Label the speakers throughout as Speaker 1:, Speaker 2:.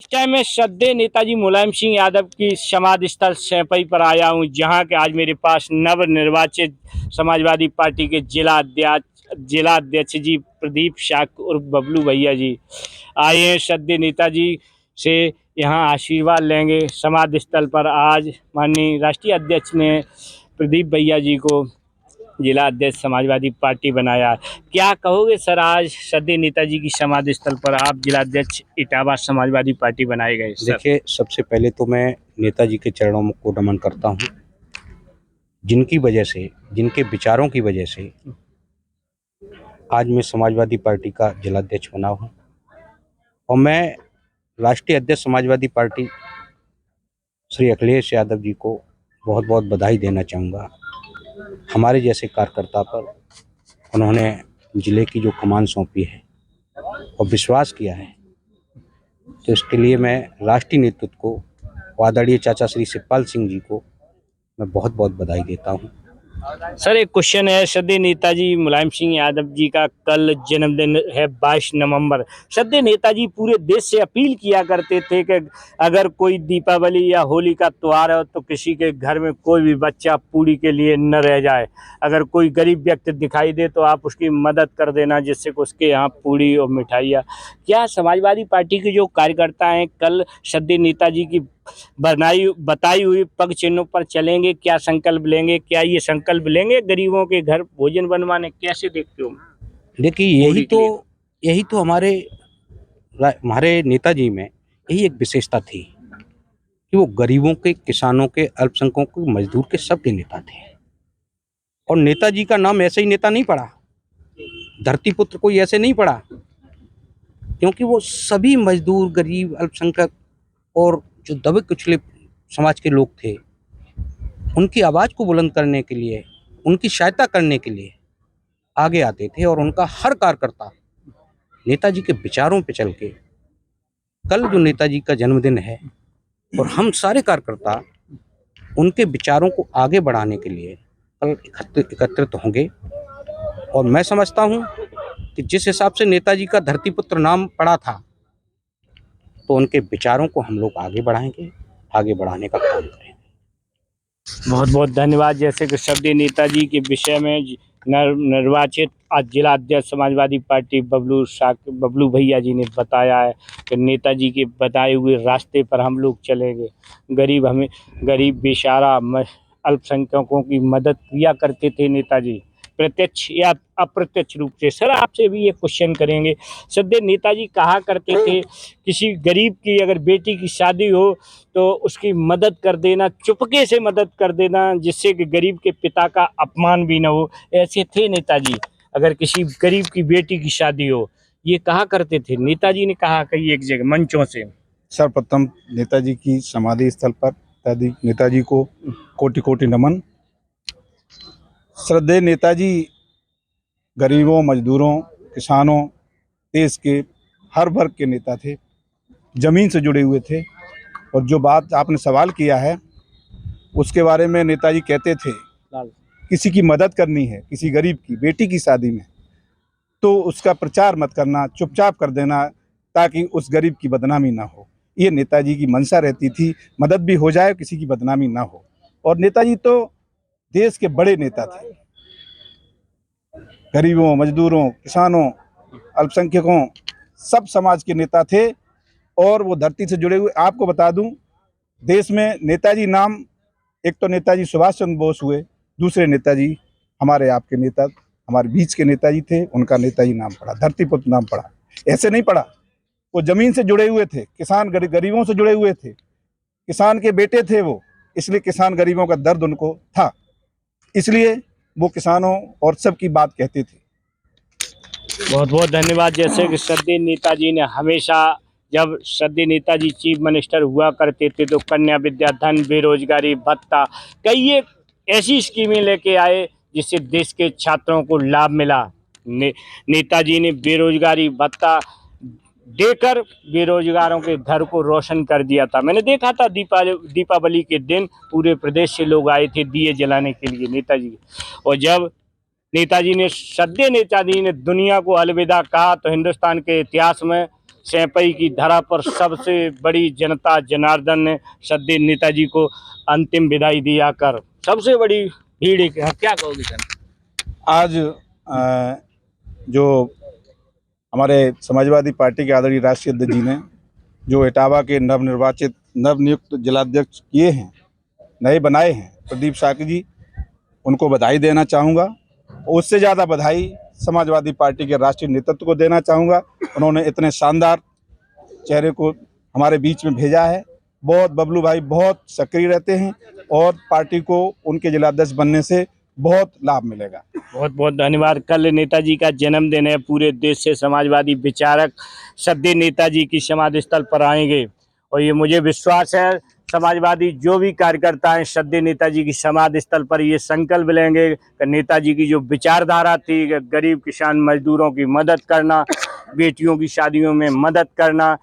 Speaker 1: इस टाइम मैं श्रद्धेय नेताजी मुलायम सिंह यादव की समाधि स्थल सैंपई पर आया हूं, जहां के आज मेरे पास नवनिर्वाचित समाजवादी पार्टी के जिला अध्यक्ष जी प्रदीप शाक और बबलू भैया जी आए हैं। श्रद्धेय नेताजी से यहां आशीर्वाद लेंगे। समाधि स्थल पर आज माननीय राष्ट्रीय अध्यक्ष ने प्रदीप भैया जी को जिला अध्यक्ष समाजवादी पार्टी बनाया। क्या कहोगे सर, आज श्रद्धेय नेताजी की समाधि स्थल पर आप जिला अध्यक्ष इटावा समाजवादी पार्टी बनाए गए सर?
Speaker 2: देखिए, सबसे पहले तो मैं नेताजी के चरणों को नमन करता हूं, जिनकी वजह से, जिनके विचारों की वजह से आज मैं समाजवादी पार्टी का जिला अध्यक्ष बना हूं। और मैं राष्ट्रीय अध्यक्ष समाजवादी पार्टी श्री अखिलेश यादव जी को बहुत बहुत बधाई देना चाहूँगा। हमारे जैसे कार्यकर्ता पर उन्होंने जिले की जो कमान सौंपी है और विश्वास किया है, तो इसके लिए मैं राष्ट्रीय नेतृत्व को, आदरणीय चाचा श्री शिवपाल सिंह जी को मैं बहुत बहुत बधाई देता हूं।
Speaker 1: सर एक क्वेश्चन है, श्रद्धेय नेताजी मुलायम सिंह यादव जी का कल जन्मदिन है 22 नवंबर। श्रद्धेय नेताजी पूरे देश से अपील किया करते थे कि अगर कोई दीपावली या होली का त्यौहार हो तो किसी के घर में कोई भी बच्चा पूड़ी के लिए न रह जाए। अगर कोई गरीब व्यक्ति दिखाई दे तो आप उसकी मदद कर देना, जिससे कि उसके यहाँ पूड़ी और मिठाइयाँ। क्या समाजवादी पार्टी के जो कार्यकर्ता हैं कल श्रद्धेय नेताजी की बताई हुई पग चिन्हों पर चलेंगे? क्या संकल्प लेंगे? क्या ये संकल्प लेंगे गरीबों के घर भोजन बनवाने? कैसे देखते हो?
Speaker 2: देखिए, यही तो हमारे नेताजी में यही एक विशेषता थी कि वो गरीबों के, किसानों के, अल्पसंख्यकों के, मजदूर के, सबके नेता थे। और नेताजी का नाम ऐसे ही नेता नहीं पड़ा, धरती पुत्र कोई ऐसे नहीं पड़ा, क्योंकि वो सभी मजदूर, गरीब, अल्पसंख्यक और जो दबे कुचले समाज के लोग थे, उनकी आवाज़ को बुलंद करने के लिए, उनकी सहायता करने के लिए आगे आते थे। और उनका हर कार्यकर्ता नेताजी के विचारों पे चल के, कल जो नेताजी का जन्मदिन है और हम सारे कार्यकर्ता उनके विचारों को आगे बढ़ाने के लिए कल एकत्रित होंगे। और मैं समझता हूं कि जिस हिसाब से नेताजी का धरती पुत्र नाम पड़ा था, तो उनके विचारों को हम लोग आगे बढ़ाएंगे, आगे बढ़ाने का काम करेंगे।
Speaker 1: बहुत बहुत धन्यवाद। जैसे कि श्रद्धेय नेताजी के विषय में निर्वाचित आज जिला अध्यक्ष समाजवादी पार्टी बबलू भैया जी ने बताया है कि नेताजी के बताए हुए रास्ते पर हम लोग चलेंगे। गरीब बेचारा अल्पसंख्यकों की मदद किया करते थे नेताजी, प्रत्यक्ष या अप्रत्यक्ष रूप से। सर आपसे भी ये क्वेश्चन करेंगे, श्रद्धेय नेताजी कहा करते थे किसी गरीब की अगर बेटी की शादी हो तो उसकी मदद कर देना, चुपके से मदद कर देना, जिससे कि गरीब के पिता का अपमान भी न हो। ऐसे थे नेताजी। अगर किसी गरीब की बेटी की शादी हो, ये कहा करते थे नेताजी ने, कहा कई एक जगह मंचों से।
Speaker 3: सर्वप्रथम नेताजी की समाधि स्थल पर नेताजी को कोटि कोटि नमन। श्रद्धेय नेताजी गरीबों, मजदूरों, किसानों, देश के हर वर्ग के नेता थे, ज़मीन से जुड़े हुए थे। और जो बात आपने सवाल किया है उसके बारे में, नेताजी कहते थे किसी की मदद करनी है, किसी गरीब की बेटी की शादी में, तो उसका प्रचार मत करना, चुपचाप कर देना, ताकि उस गरीब की बदनामी ना हो। ये नेताजी की मंशा रहती थी, मदद भी हो जाए, किसी की बदनामी ना हो। और नेताजी तो देश के बड़े नेता थे, गरीबों, मजदूरों, किसानों, अल्पसंख्यकों, सब समाज के नेता थे। और वो धरती से जुड़े हुए, आपको बता दूं, देश में नेताजी नाम, एक तो नेताजी सुभाष चंद्र बोस हुए, दूसरे नेताजी हमारे आपके नेता, हमारे बीच के नेताजी थे, उनका नेताजी नाम पड़ा, धरती पुत्र नाम पड़ा। ऐसे नहीं पड़ा, वो जमीन से जुड़े हुए थे, किसान गरीबों से जुड़े हुए थे, किसान के बेटे थे वो, इसलिए किसान गरीबों का दर्द उनको था, इसलिए वो किसानों और सबकी बात कहते थे।
Speaker 1: बहुत बहुत धन्यवाद। जैसे कि श्रद्धेय नेताजी ने हमेशा, जब श्रद्धेय नेताजी चीफ मिनिस्टर हुआ करते थे तो कन्या विद्याधन, बेरोजगारी भत्ता, कई एक ऐसी स्कीमें लेके आए जिससे देश के छात्रों को लाभ मिला। नेताजी ने बेरोजगारी भत्ता देकर बेरोजगारों के घर को रोशन कर दिया था। मैंने देखा था दीपावली के दिन पूरे प्रदेश से लोग आए थे दिए जलाने के लिए नेताजी। और जब नेताजी ने श्रद्धेय नेताजी ने दुनिया को अलविदा कहा तो हिंदुस्तान के इतिहास में सैंपई की धरा पर सबसे बड़ी जनता जनार्दन ने श्रद्धेय नेताजी को अंतिम विदाई दिया कर सबसे बड़ी भीड़ क्या कहोगे सर?
Speaker 3: आज जो हमारे समाजवादी पार्टी के आदरणीय राष्ट्रीय अध्यक्ष जी ने जो इटावा के नवनियुक्त जिलाध्यक्ष किए हैं, नए बनाए हैं प्रदीप साकी जी, उनको बधाई देना चाहूँगा। उससे ज़्यादा बधाई समाजवादी पार्टी के राष्ट्रीय नेतृत्व को देना चाहूँगा। उन्होंने इतने शानदार चेहरे को हमारे बीच में भेजा है। बबलू भाई बहुत सक्रिय रहते हैं और पार्टी को उनके जिलाध्यक्ष बनने से बहुत लाभ मिलेगा।
Speaker 1: बहुत बहुत धन्यवाद। कल नेताजी का जन्मदिन है, पूरे देश से समाजवादी विचारक श्रद्धेय नेताजी की समाधि स्थल पर आएंगे और ये मुझे विश्वास है समाजवादी जो भी कार्यकर्ता हैं श्रद्धेय नेताजी की समाधि स्थल पर ये संकल्प लेंगे कि नेताजी की जो विचारधारा थी, गरीब किसान मजदूरों की मदद करना, बेटियों की शादियों में मदद करना,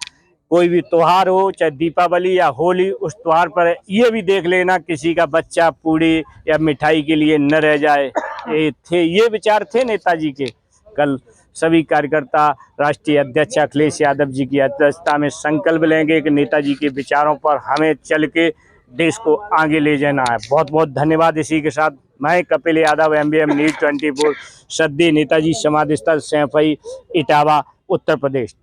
Speaker 1: कोई भी त्योहार हो चाहे दीपावली या होली, उस त्योहार पर ये भी देख लेना किसी का बच्चा पूड़ी या मिठाई के लिए न रह जाए। ये विचार थे नेताजी के। कल सभी कार्यकर्ता राष्ट्रीय अध्यक्ष अखिलेश यादव जी की अध्यक्षता में संकल्प लेंगे कि नेताजी के विचारों पर हमें चल के देश को आगे ले जाना है। बहुत बहुत धन्यवाद। इसी के साथ मैं कपिल यादव, MBM न्यूज़ 24, श्रद्धेय नेताजी समाधि स्थल सैंपई, इटावा, उत्तर प्रदेश।